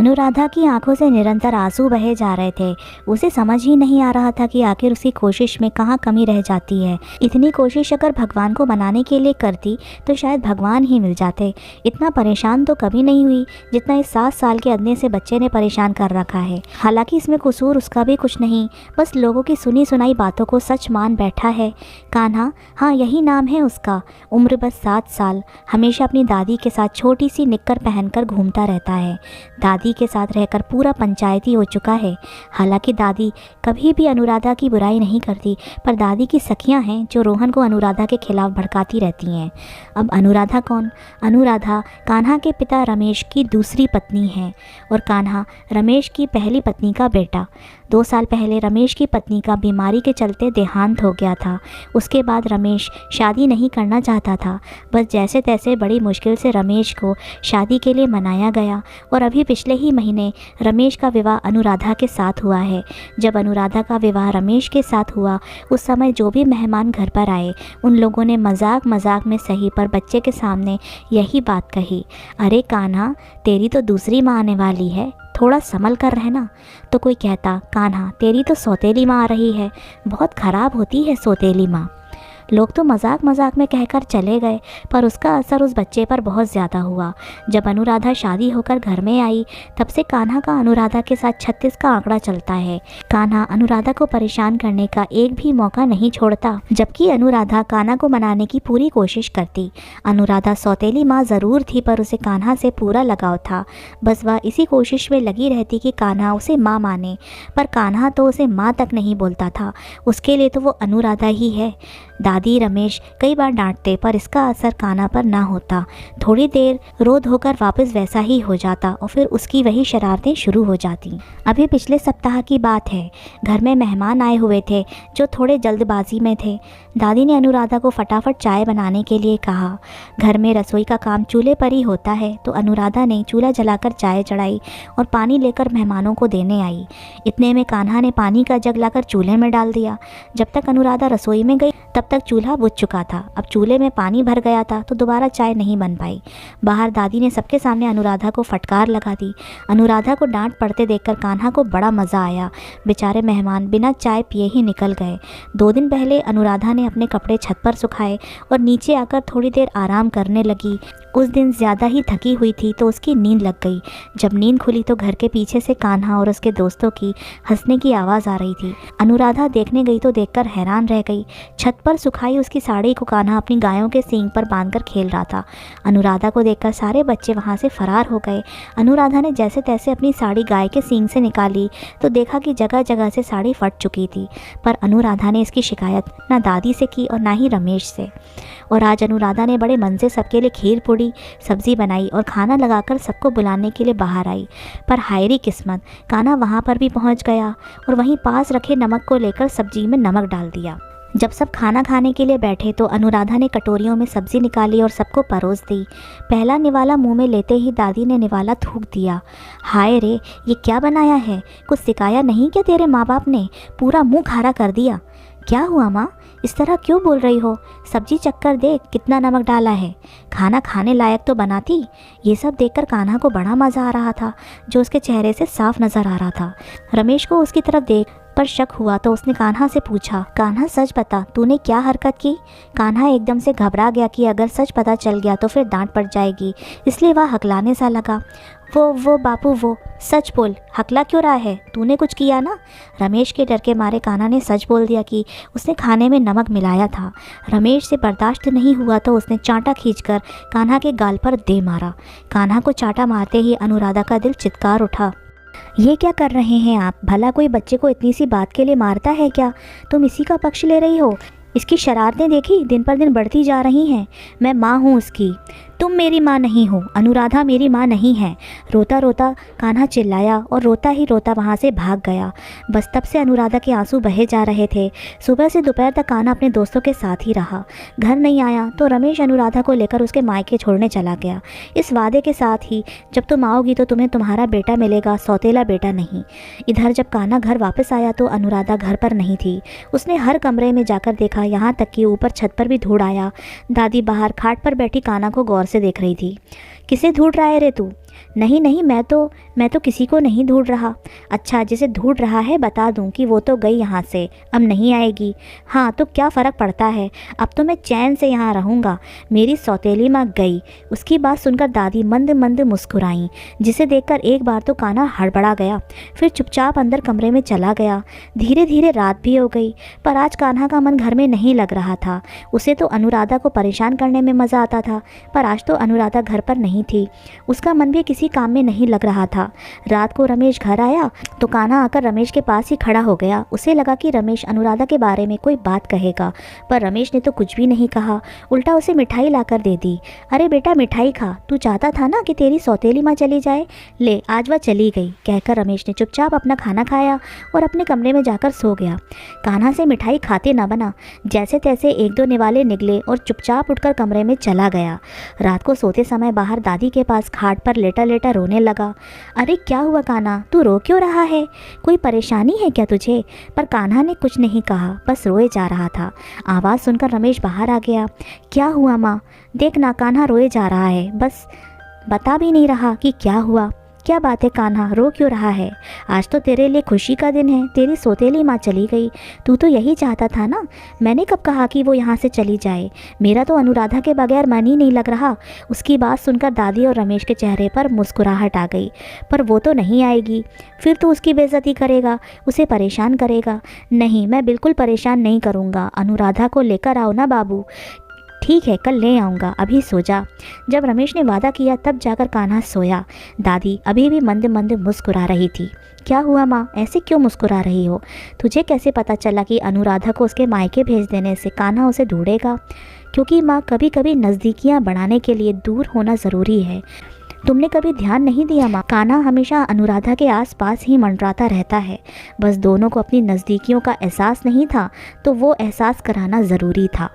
अनुराधा की आंखों से निरंतर आंसू बहे जा रहे थे। उसे समझ ही नहीं आ रहा था कि आखिर उसकी कोशिश में कहाँ कमी रह जाती है। इतनी कोशिश अगर भगवान को मनाने के लिए करती तो शायद भगवान ही मिल जाते। इतना परेशान तो कभी नहीं हुई जितना इस 7 साल के अदने से बच्चे ने परेशान कर रखा है। हालांकि इसमें कसूर उसका भी कुछ नहीं, बस लोगों की सुनी सुनाई बातों को सच मान बैठा है। कान्हा, हाँ यही नाम है उसका। उम्र बस 7 साल। हमेशा अपनी दादी के साथ छोटी सी निक्कर पहनकर घूमता रहता है। दादी के साथ रहकर पूरा पंचायती हो चुका है। हालांकि दादी कभी भी अनुराधा की बुराई नहीं करती, पर दादी की सखियां हैं जो रोहन को अनुराधा के खिलाफ भड़काती रहती हैं। अब अनुराधा कौन? अनुराधा कान्हा के पिता रमेश की दूसरी पत्नी है और कान्हा रमेश की पहली पत्नी का बेटा। 2 साल पहले रमेश की पत्नी का बीमारी के चलते देहांत हो गया था। उसके बाद रमेश शादी नहीं करना चाहता था। बस जैसे तैसे बड़ी मुश्किल से रमेश को शादी के लिए मनाया गया और अभी पिछले ही महीने रमेश का विवाह अनुराधा के साथ हुआ है। जब अनुराधा का विवाह रमेश के साथ हुआ उस समय जो भी मेहमान घर पर आए उन लोगों ने मजाक मजाक में सही पर बच्चे के सामने यही बात कही, अरे कान्हा तेरी तो दूसरी माँ आने वाली है, थोड़ा संभल कर रहना। तो कोई कहता, कान्हा तेरी तो सौतेली माँ आ रही है, बहुत ख़राब होती है सौतेली माँ। लोग तो मजाक मजाक में कहकर चले गए, पर उसका असर उस बच्चे पर बहुत ज़्यादा हुआ। जब अनुराधा शादी होकर घर में आई तब से कान्हा का अनुराधा के साथ 36 का आंकड़ा चलता है। कान्हा अनुराधा को परेशान करने का एक भी मौका नहीं छोड़ता, जबकि अनुराधा कान्हा को मनाने की पूरी कोशिश करती। अनुराधा सौतेली माँ ज़रूर थी, पर उसे कान्हा से पूरा लगाव था। बस वह इसी कोशिश में लगी रहती कि कान्हा उसे माँ माने, पर कान्हा तो उसे माँ तक नहीं बोलता था। उसके लिए तो वो अनुराधा ही है। दादी रमेश कई बार डांटते, पर इसका असर कान्हा पर ना होता। थोड़ी देर रो धोकर वापस वैसा ही हो जाता और फिर उसकी वही शरारतें शुरू हो जाती। अभी पिछले सप्ताह की बात है। घर में मेहमान आए हुए थे जो थोड़े जल्दबाजी में थे। दादी ने अनुराधा को फटाफट चाय बनाने के लिए कहा। घर में रसोई का काम चूल्हे पर ही होता है, तो अनुराधा ने चूल्हा जलाकर चाय चढ़ाई और पानी लेकर मेहमानों को देने आई। इतने में कान्हा ने पानी का जग लाकर चूल्हे में डाल दिया। जब तक अनुराधा रसोई में गई तब तक चूल्हा बुझ चुका था। अब चूल्हे में पानी भर गया था तो दोबारा चाय नहीं बन पाई। बाहर दादी ने सबके सामने अनुराधा को फटकार लगा दी। अनुराधा को डांट पड़ते देखकर कान्हा को बड़ा मज़ा आया। बेचारे मेहमान बिना चाय पिए ही निकल गए। 2 दिन पहले अनुराधा ने अपने कपड़े छत पर सुखाए और नीचे आकर थोड़ी देर आराम करने लगी। उस दिन ज़्यादा ही थकी हुई थी तो उसकी नींद लग गई। जब नींद खुली तो घर के पीछे से कान्हा और उसके दोस्तों की हंसने की आवाज़ आ रही थी। अनुराधा देखने गई तो देखकर हैरान रह गई। छत पर सुखाई उसकी साड़ी को कान्हा अपनी गायों के सींग पर बांधकर खेल रहा था। अनुराधा को देखकर सारे बच्चे वहाँ से फरार हो गए। अनुराधा ने जैसे तैसे अपनी साड़ी गाय के सींग से निकाली तो देखा कि जगह जगह से साड़ी फट चुकी थी। पर अनुराधा ने इसकी शिकायत ना दादी से की और ना ही रमेश से। और आज अनुराधा ने बड़े मन से सबके लिए खीर पूड़ी सब्जी बनाई और खाना लगाकर सबको बुलाने के लिए बाहर आई। पर हायरी किस्मत, कान्हा वहाँ पर भी पहुँच गया और वहीं पास रखे नमक को लेकर सब्जी में नमक डाल दिया। जब सब खाना खाने के लिए बैठे तो अनुराधा ने कटोरियों में सब्जी निकाली और सबको परोस दी। पहला निवाला मुंह में लेते ही दादी ने निवाला थूक दिया। हाय रे, ये क्या बनाया है? कुछ सिखाया नहीं क्या तेरे माँ बाप ने? पूरा मुंह खारा कर दिया। क्या हुआ माँ, इस तरह क्यों बोल रही हो? सब्जी चक्कर देख कितना नमक डाला है। खाना खाने लायक तो बनाती। ये सब देखकर कान्हा को बड़ा मज़ा आ रहा था, जो उसके चेहरे से साफ नज़र आ रहा था। रमेश को उसकी तरफ देख पर शक हुआ तो उसने कान्हा से पूछा, कान्हा सच बता, तूने क्या हरकत की? कान्हा एकदम से घबरा गया कि अगर सच पता चल गया तो फिर डांट पड़ जाएगी, इसलिए वह हकलाने सा लगा। वो बापू, वो सच बोल, हकला क्यों रहा है? तूने कुछ किया ना? रमेश के डर के मारे कान्हा ने सच बोल दिया कि उसने खाने में नमक मिलाया था। रमेश से बर्दाश्त नहीं हुआ तो उसने चांटा खींचकर कान्हा के गाल पर दे मारा। कान्हा को चांटा मारते ही अनुराधा का दिल चित्कार उठा। ये क्या कर रहे हैं आप? भला कोई बच्चे को इतनी सी बात के लिए मारता है क्या? तुम इसी का पक्ष ले रही हो? इसकी शरारतें देखी दिन पर दिन बढ़ती जा रही हैं। मैं माँ हूँ उसकी, तुम मेरी माँ नहीं हो। अनुराधा मेरी माँ नहीं है। रोता रोता कान्हा चिल्लाया और रोता ही रोता वहाँ से भाग गया। बस तब से अनुराधा के आंसू बहे जा रहे थे। सुबह से दोपहर तक कान्हा अपने दोस्तों के साथ ही रहा। घर नहीं आया तो रमेश अनुराधा को लेकर उसके मायके छोड़ने चला गया, इस वादे के साथ ही जब तुम आओगी तो तुम्हें तुम्हारा बेटा मिलेगा, सौतेला बेटा नहीं। इधर जब कान्हा घर वापस आया तो अनुराधा घर पर नहीं थी। उसने हर कमरे में जाकर देखा, यहाँ तक कि ऊपर छत पर भी ढूंढ आया। दादी बाहर खाट पर बैठी कान्हा को गौर से देख रही थी। किसे ढूंढ रहा है रे तू? नहीं, मैं मैं तो किसी को नहीं ढूंढ रहा। अच्छा, जिसे ढूंढ रहा है बता दूं कि वो तो गई यहाँ से, अब नहीं आएगी। हाँ तो क्या फ़र्क पड़ता है, अब तो मैं चैन से यहाँ रहूँगा। मेरी सौतेली माँ गई। उसकी बात सुनकर दादी मंद मंद मुस्कुराईं, जिसे देखकर एक बार तो कान्हा हड़बड़ा गया, फिर चुपचाप अंदर कमरे में चला गया। धीरे धीरे रात भी हो गई, पर आज कान्हा का मन घर में नहीं लग रहा था। उसे तो अनुराधा को परेशान करने में मज़ा आता था, पर आज तो अनुराधा घर पर नहीं थी। उसका मन भी किसी काम में नहीं लग रहा था। रात को रमेश घर आया तो कान्हा आकर रमेश के पास ही खड़ा हो गया। उसे लगा कि रमेश अनुराधा के बारे में कोई बात कहेगा, पर रमेश ने तो कुछ भी नहीं कहा, उल्टा उसे मिठाई लाकर दे दी। अरे बेटा मिठाई खा, तू चाहता था ना कि तेरी सौतेली माँ चली जाए, ले आज वह चली गई, कहकर रमेश ने चुपचाप अपना खाना खाया और अपने कमरे में जाकर सो गया। कान्हा से मिठाई खाते न बना, जैसे तैसे एक दो निवाले निकले और चुपचाप उठकर कमरे में चला गया। रात को सोते समय बाहर दादी के पास खाट पर लेटा लेटा रोने लगा। अरे क्या हुआ कान्हा, तू रो क्यों रहा है, कोई परेशानी है क्या तुझे? पर कान्हा ने कुछ नहीं कहा, बस रोए जा रहा था। आवाज़ सुनकर रमेश बाहर आ गया। क्या हुआ माँ? देखना कान्हा रोए जा रहा है, बस बता भी नहीं रहा कि क्या हुआ। क्या बात है कान्हा, रो क्यों रहा है? आज तो तेरे लिए खुशी का दिन है, तेरी सौतेली माँ चली गई। तू तो यही चाहता था ना। मैंने कब कहा कि वो यहाँ से चली जाए? मेरा तो अनुराधा के बगैर मन ही नहीं लग रहा। उसकी बात सुनकर दादी और रमेश के चेहरे पर मुस्कुराहट आ गई। पर वो तो नहीं आएगी, फिर तो उसकी बेइज्जती करेगा, उसे परेशान करेगा। नहीं, मैं बिल्कुल परेशान नहीं करूँगा। अनुराधा को लेकर आओ ना बाबू। ठीक है, कल ले आऊँगा, अभी सो जा। जब रमेश ने वादा किया तब जाकर कान्हा सोया। दादी अभी भी मंद मंद मुस्कुरा रही थी। क्या हुआ माँ, ऐसे क्यों मुस्कुरा रही हो? तुझे कैसे पता चला कि अनुराधा को उसके मायके भेज देने से कान्हा उसे ढूंढेगा? क्योंकि माँ कभी कभी नज़दीकियाँ बढ़ाने के लिए दूर होना ज़रूरी है। तुमने कभी ध्यान नहीं दिया माँ, कान्हा हमेशा अनुराधा के आसपास ही मंडराता रहता है। बस दोनों को अपनी नज़दीकियों का एहसास नहीं था, तो वो एहसास कराना ज़रूरी था।